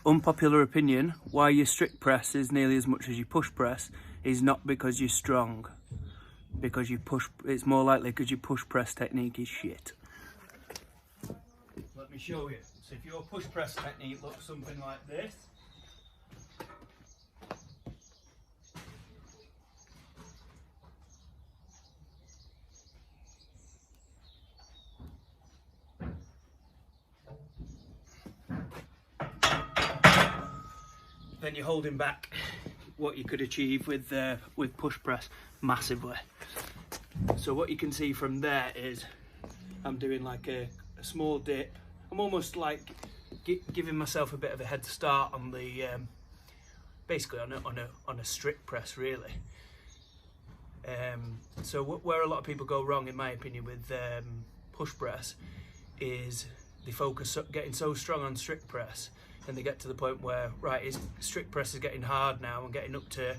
Unpopular opinion, why you strict press is nearly as much as you push press is not because you're strong. Because you push, it's more likely because your push press technique is shit. Let me show you. So if your push press technique looks something like this, then you're holding back what you could achieve with push press massively. So what you can see from there is I'm doing like a small dip. I'm almost like giving myself a bit of a head start on the basically on a strict press really. So where a lot of people go wrong, in my opinion, with push press is they focus getting so strong on strict press, and they get to the point where, right, strict press is getting hard now. I'm getting up to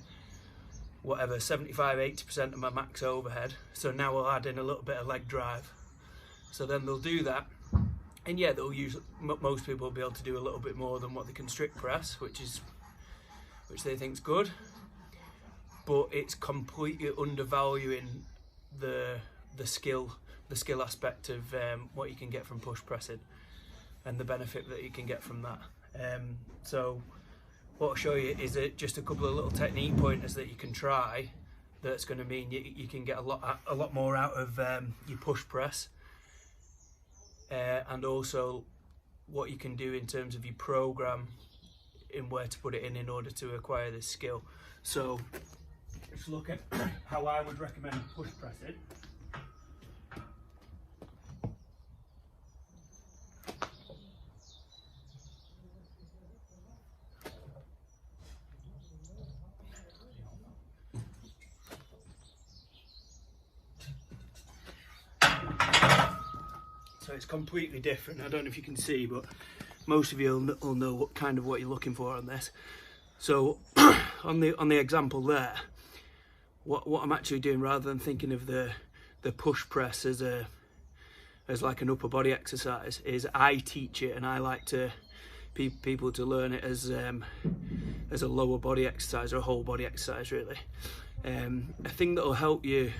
whatever 75-80% of my max overhead, so now we'll add in a little bit of leg drive. So then they'll do that, and yeah, they'll use, most people will be able to do a little bit more than what they can strict press, which they think's good, but it's completely undervaluing the skill aspect of what you can get from push pressing and the benefit that you can get from that. So what I'll show you is just a couple of little technique pointers that you can try that's going to mean you can get a lot more out of your push press, and also what you can do in terms of your program in where to put it in order to acquire this skill. So let's look at how I would recommend push pressing. So it's completely different. I don't know if you can see, but most of you will know what you're looking for on this. So on the example there, what I'm actually doing, rather than thinking of the push press as like an upper body exercise, is I teach it, and I like to people to learn it as a lower body exercise, or a whole body exercise really. A thing that will help you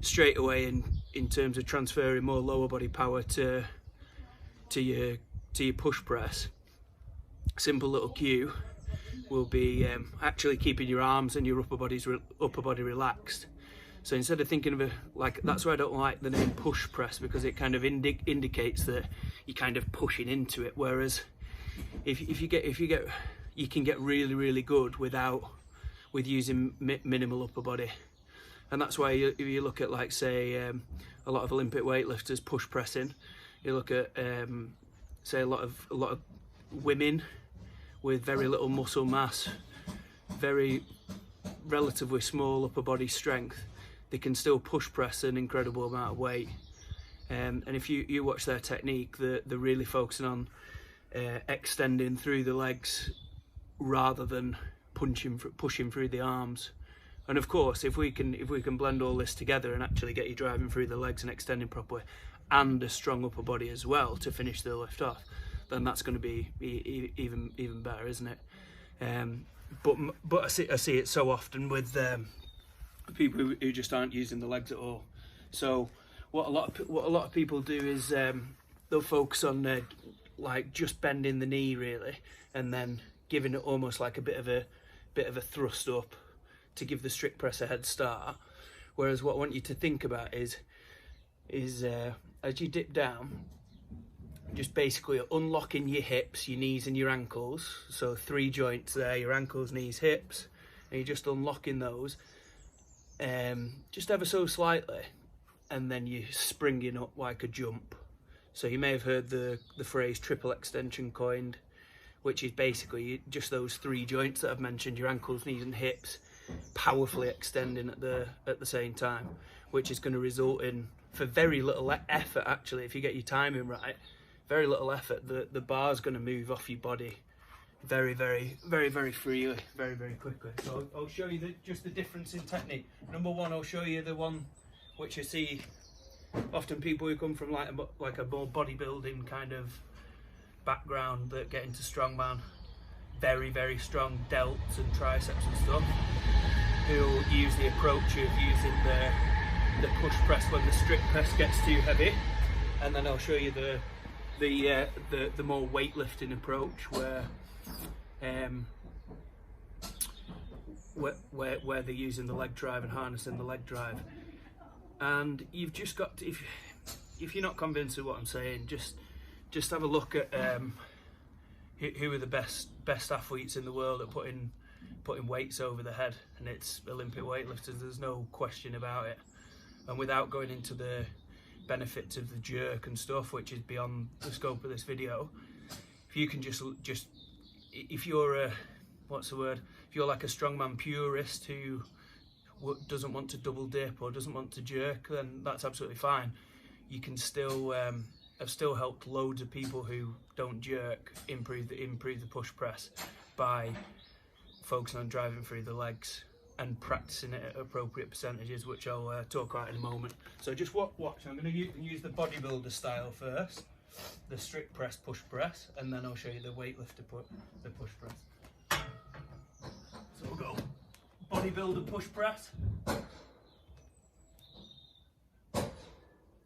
straight away in terms of transferring more lower body power to your push press, simple little cue will be actually keeping your arms and your upper body relaxed. So instead of thinking of it like, that's why I don't like the name push press, because it kind of indicates that you're kind of pushing into it, whereas if you can get really good with using minimal upper body. And that's why if you look at, like, say, a lot of Olympic weightlifters push pressing, you look at say a lot of women with very little muscle mass, very relatively small upper body strength, they can still push press an incredible amount of weight. And if you watch their technique, they're really focusing on extending through the legs rather than pushing through the arms. And of course, if we can blend all this together and actually get you driving through the legs and extending properly, and a strong upper body as well to finish the lift off, then that's going to be even better, isn't it? But I see it so often with people who just aren't using the legs at all. So what a lot of people do is they'll focus on like just bending the knee really, and then giving it almost like a bit of a thrust up to give the strict press a head start. Whereas what I want you to think about is as you dip down, just basically unlocking your hips, your knees and your ankles. So 3 joints there, your ankles, knees, hips, and you're just unlocking those just ever so slightly, and then you're springing up like a jump. So you may have heard the phrase triple extension coined, which is basically just those 3 joints that I've mentioned, your ankles, knees and hips, powerfully extending at the same time, which is going to result in, for very little effort actually, if you get your timing right, very little effort, the bar's going to move off your body very freely, very quickly. So I'll show you just the difference in technique. Number one, I'll show you the one which I see often people who come from like a more bodybuilding kind of background that get into strongman very strong delts and triceps and stuff, who'll use the approach of using the push press when the strict press gets too heavy, and then I'll show you the more weightlifting approach where they're using the leg drive and harnessing the leg drive. And you've just got to, if you're not convinced of what I'm saying, just have a look at who are the best athletes in the world at putting weights over the head, and it's Olympic weightlifters. There's no question about it. And without going into the benefits of the jerk and stuff, which is beyond the scope of this video, if you can just if you're a if you're like a strongman purist who doesn't want to double dip or doesn't want to jerk, then that's absolutely fine. You can still I've still helped loads of people who don't jerk improve the push press by focusing on driving through the legs and practicing it at appropriate percentages, which I'll talk about in a moment. So just watch. I'm going to use the bodybuilder style first, the strict press push press, and then I'll show you the weightlifter the push press. So we'll go bodybuilder push press.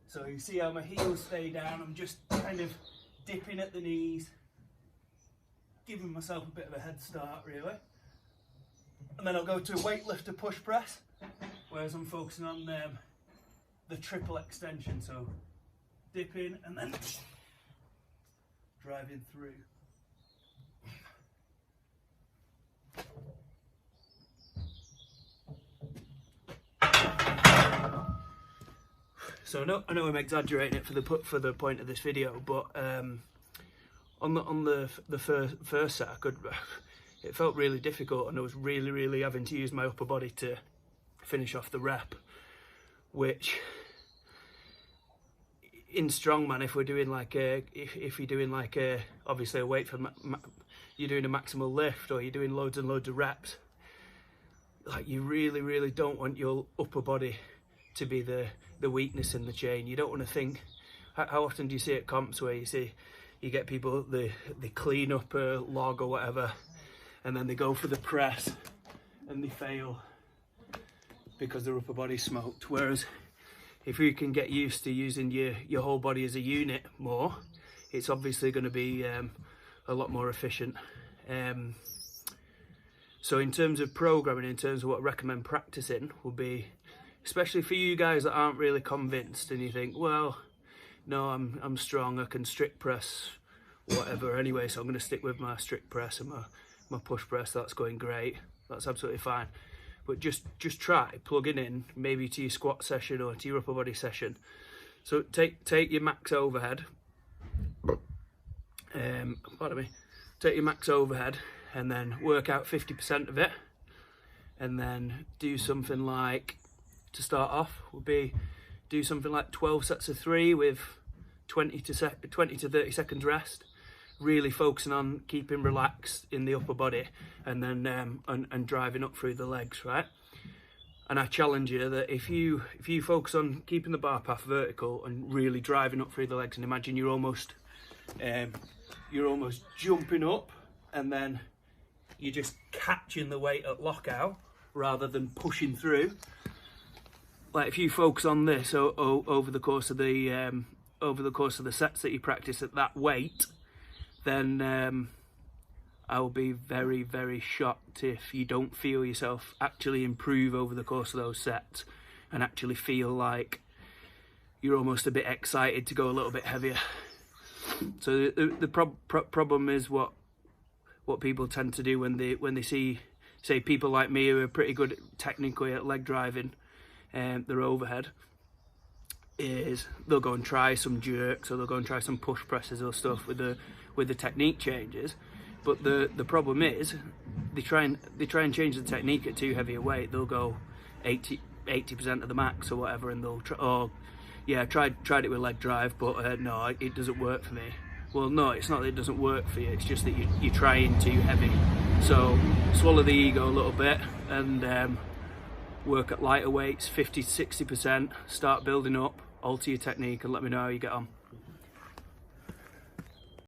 So you see how my heels stay down. I'm just kind of dipping at the knees, giving myself a bit of a head start really. And then I'll go to a weightlifter push press, whereas I'm focusing on the triple extension. So dipping and then driving through. So I know I'm exaggerating it for the point of this video, but on the first set, it felt really difficult, and I was really having to use my upper body to finish off the rep, which in strongman, if we're doing like if you're doing like obviously a weight for you're doing a maximal lift or you're doing loads and loads of reps, like you really don't want your upper body to be the weakness in the chain. You don't want to think, how often do you see at comps where you get people, they clean up a log or whatever, and then they go for the press and they fail because their upper body's smoked. Whereas if you can get used to using your whole body as a unit more, it's obviously going to be a lot more efficient. So in terms of programming, in terms of what I recommend practicing, would be, especially for you guys that aren't really convinced and you think, well, no, I'm strong, I can strict press whatever anyway, so I'm going to stick with my strict press and my push press. That's going great, that's absolutely fine. But just try plugging in maybe to your squat session or to your upper body session. So take your max overhead, pardon me, take your max overhead and then work out 50% of it, and then do something like, to start off would be do something like 12 sets of 3 with 20 to 30 seconds rest, really focusing on keeping relaxed in the upper body, and then and driving up through the legs, right? And I challenge you that if you focus on keeping the bar path vertical and really driving up through the legs, and imagine you're almost jumping up and then you're just catching the weight at lockout rather than pushing through. Like if you focus on this over the course of the sets that you practice at that weight, then I will be very shocked if you don't feel yourself actually improve over the course of those sets and actually feel like you're almost a bit excited to go a little bit heavier. So the problem is what people tend to do when they see, say, people like me who are pretty good technically at leg driving their overhead, is they'll go and try some jerks or they'll go and try some push presses or stuff with the technique changes. But the problem is they try and change the technique at too heavy a weight. They'll go 80% of the max or whatever, and they'll tried it with leg drive, but no, it doesn't work for me. Well, no, it's not that it doesn't work for you, it's just that you're trying too heavy. So swallow the ego a little bit and work at lighter weights, 50 to 60%, start building up, alter your technique, and let me know how you get on.